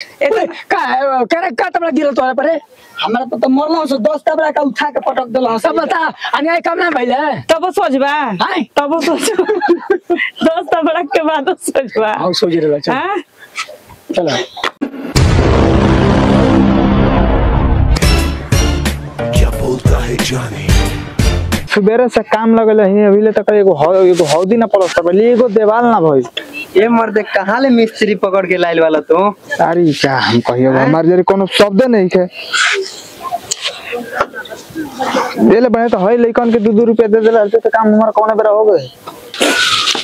का तबला गिरल तोरा पर हमरा तो मरलो से 10 तबला का उठा के पटक देलो सब बता अन्याय कम ना भइले तब सोचबा हां तब सोच 10 तबला के बाद सोचबा हां सोच रहल छ हां चलो क्या बोलता है जाने सुबेरे से काम लगल है अभी तक एगो हौदी ना पलस्तर भइल एगो देवाल ना भइल ए मर्दे कहां ले मिस्त्री पकड़ के लाइल वाला तो अरे क्या हम कहियो हमार जरे कोनो शब्द नहीं है देले बने तो है लइकन के 2-2 रुपया दे देला तो काम हमार कोने बेरा हो गए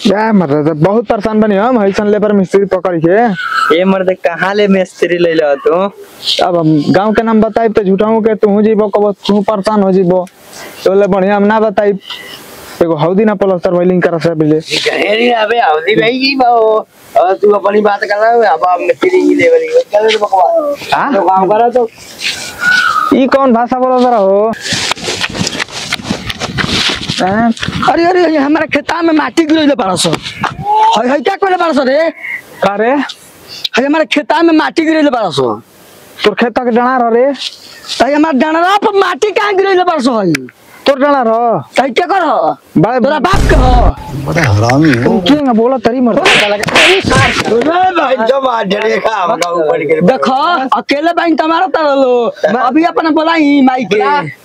या मतलब बहुत परेशान बनी हम हईसन लेबर मिस्त्री पकड़ के ए मर्दे कहां ले मिस्त्री ले लो तो अब हम गांव के नाम बताई तो झूठाऊ के तू जीबो कब तू परेशान हो जीबो तो ले बढ़िया हम ना बताई एगो हौदी ना पलस्तर भइलिंग कर से बिले गहेरी अबे हौदी भाई की बा और तू अपनी बात कर रहा है अब मिस्त्री ही लेवल की कर बकवास हां तो काम करा तो ई कौन भाषा बोलत रहो अरे अरे हमारे खेता में माटी गिरले बारसो है क्या कोले बारसो रे का रे है हमारे खेता में माटी गिरले बारसो तोर खेता के डणा रह रे है हमार डणरा पर माटी कहां गिरले बारसो है तोर डणा रह है क्या कर बड़े तोरा बाप के हो बड़ा हरामी हो की ना बोला तरी मर भाई जो मार डरे का हम ऊपर के देखो अकेले बहन तुम्हारा तरलो अभी अपना बोलाई माई के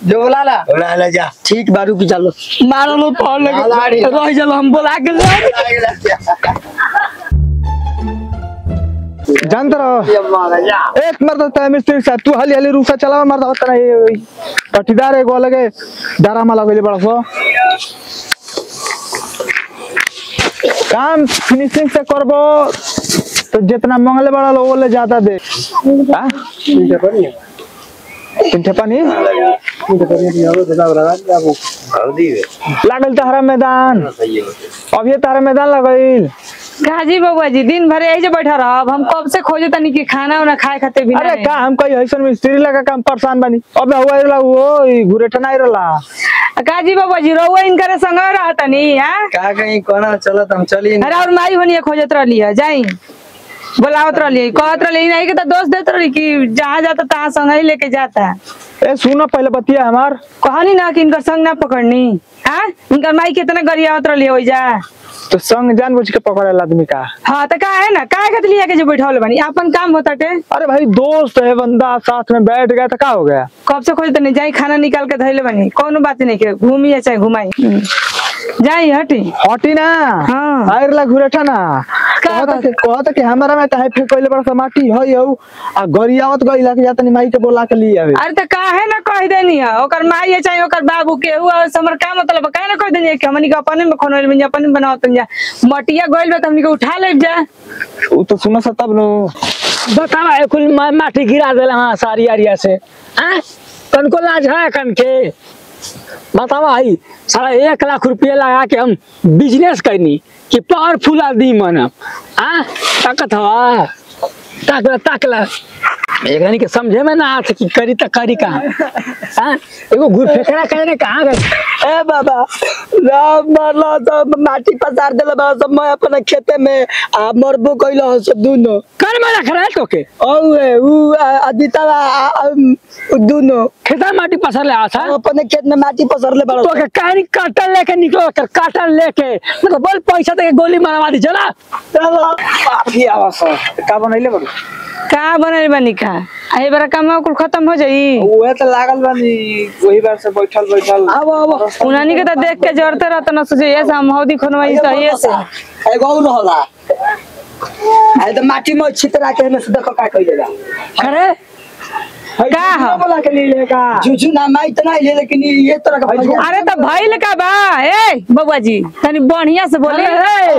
जो बोला ला जा ठीक बारू की चलो मारलो पड़ लगे रह चलो हम बोला के ले जानते रहो एक मर्द था मिस्त्री साहब तू हाली हाली रूसा चलावा मर्द होता नहीं पटीदार एगो लगे डरामा लगले बड़ा सो काम फिनिशिंग से करबो तो जितना मंगले बड़ा लो ले ज्यादा दे हां तीन पानी लागल तारा मैदान अभी तारा मैदान लगइल काजी बबुआ जी दिन भर ऐसे बैठा रहब हम कब से खोजे तनी कि खाना उना खाए खातिर भी अरे का हम कहीं ऐसन मिस्त्री लगा काम परेशान बनी अबे हुआ ला वो घुरेठा नहीं रहला काजी बबुआ जी रहुआ इनकरे संग रहतनी हां का कहीं कोना चलत हम चली अरे और माई होनी खोजत रहली है जाई बोलावत रहली कहत रहली नहीं के तो दोस्त देत रहली कि जहां जाता तहां संग ही लेके जाता ए सुनो पहले बतिया हमार कहनी ना कि इनकर संग ना पकड़नी हां इनकर माई कितना गरियावत रहली हो जा तो संग जानबूझ के पकड़ेला आदमी का हां त का है ना का के लिया के जो बैठावल बनी अपन काम होता टे अरे भाई दोस्त है बंदा साथ में बैठ गया तो का हो गया कब से खोजत नहीं जाई खाना निकाल के धइले बनी कोनो बात नहीं के घूमी या चाहे घुमाई जाई हटी हटी ना हां आइरला घुरेठा ना कहत कि हमरा में काहे फिर कइले बड़ा समाटी हई हो आ गरियावत गइला के जातनी माई के बोला के लिए आवे अरे त काहे ना कह देनी है ओकर माई या चाहे ओकर बाबू के हुआ समर का मतलब काहे ना कह देनी कि हमनी के अपने में खनोल में अपने बनावत जा मटिया गइल बा त हमनी के उठा लेब जा उ तो सुनो स तब नो बतावा कुल माटी गिरा देला हां सारी एरिया से हैं कन को लाज है कन के बतावा आई सारा 1 लाख रुपया लगा के हम बिजनेस करनी कि पावरफुल आदमी बनम हां ताकत हवा ताकला एकनी के समझे में ना आत कि करी त करी का हां एगो घुर फेकरा कहने कहां गए ए बाबा राम मारला तो माटी पसार देला बा सब मैं अपने खेते में आ मरबो कइला से दुनो कर मारा खरा तो के औए उ अदितवा दुनो खेता माटी पसार ले आसा अपने खेत में माटी पसार ले बड़ा तो के कहानी काटल लेके निकलो कर काटल लेके मतलब बोल पैसा दे गोली मारवा दी चला चलो काफी आवास का बनैले बड़ू का बनल बनी का आई बार काम कुल खत्म हो जाई ओए त लागल बानी वही बार से बैठल अब उनानी के त देख के जरते रहत न सोचे ये हम हौदी खनवाई त ये से एगो और होला आई त माटी में छितरा के में से देखो का कइलेगा अरे का हो बोला के लिए का जुजू ना माई त नहीं ले लेकिन ये तरह का अरे त भइल का बा ए बबुआ जी तनी बढ़िया से बोले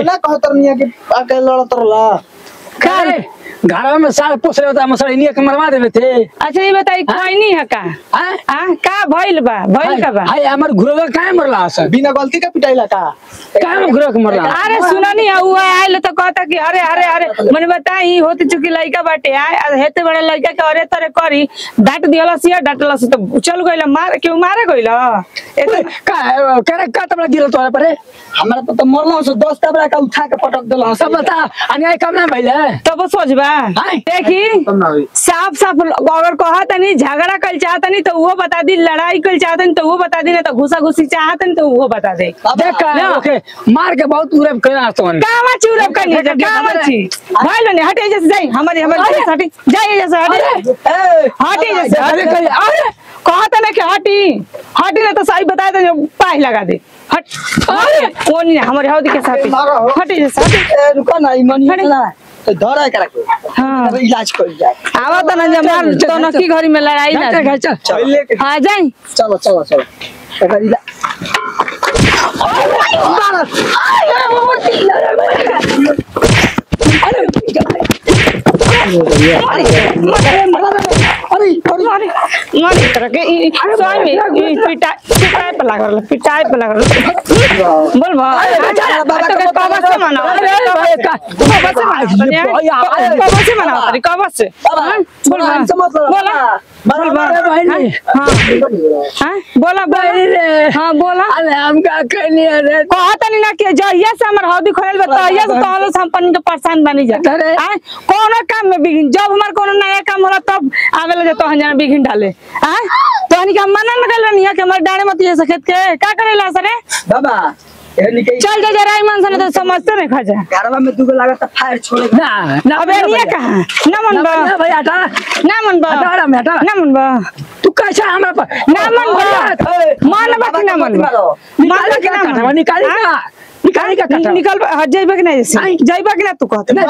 ना कहतर मिया के आके लड़त रहला का रे घर में साल पोसले होता मसड़िया के मरवा देवे थे अच्छा ये बताई कोई नहीं है का हां का भइल का बा हाय हमर घुरवा काहे मरला सर बिना गलती का पिटाइला का काहे घुरवा के मरला अरे सुना नहीं हुआ आइल तो कहता कि अरे अरे अरे मने बताई होती चुकी लइका बाटे आए हेते बड़े लइका के अरे तरे करी डांट दियला सिया डांटला से तो चल गइला मार क्यों मारे गइला ए का तबला गिरल तोरा परे हमरा तो मरला से 10 तबला का उठा के पटक देला सब बता अन्याय कम ना भइले तब सोचबा देखी साफ साफ अगर कहत नहीं झगड़ा कल चाहत नहीं तो वो बता दी, लड़ाई कल चाहत नहीं तो वो बता दी, नहीं तो घुसा घुसी चाहत नहीं तो वो बता दे। देख ओके मार के बहुत उड़ब करा तो कावा चुरब कर लीजिए कावा छी भाई लोने हटे जैसे जाई हमारे हटे जाई जैसे हटे जैसे अरे कहता ना कि हटी ना तो सही बताए तो पाई लगा दे हट। अरे वो नहीं हमारे हौदी के साथ हटे जैसे हटे रुको ना मन ना तो धरा करा के हां इलाज कर जाए आवा तो ना जमार तो न की घरी में लड़ाई ना चल हां जाई चलो चलो चलो अगर इला पिटाई पे लगा बोल बोला हाँ बोला हम का कहनी रे कहता नहीं ना कि जहिया से हमर हौदी खोल बताइया से तहलो से हम पन्नी के परेशान बनी जा कोनो काम में बिगिन जब हमार कोनो नया काम होला तब आवेला जे तहन जाना बिगिन डाले हैं तहनी के मना न गल नहीं है कि हमर डाणे मत ये सखेत के का करेला सरे बाबा चल जा राई मान सने तो समझते नहीं खा जा घरवा में दुगो लागत फायर छोड़े ना अबे नहीं कहां ना मन बा भाई हटा ना मन बा हटा ना मन बा तू कैसा हमरा पर ना मन बा मान बा कि ना मन बा मान के ना मन निकाली का निकाली का कटा निकल हट जाइबा कि नहीं जैसे जाइबा कि ना तू कहत नहीं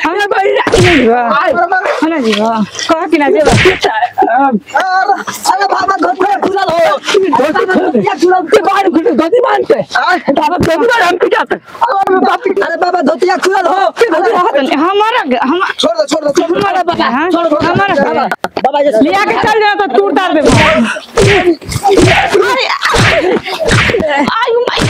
हमें भाई ना जीवा कह कि ना जेबा अरे बाबा घर पे खुला हो या तुरंत बाहर गति मानते बाबा बाबा हम पिटाते अरे बाबा धोतिया खुला हो हमारा हम छोड़ दो हमारा बाबा हमारा बाबा ये लिया के चल जाना तो टूट तार दे अरे आयु माय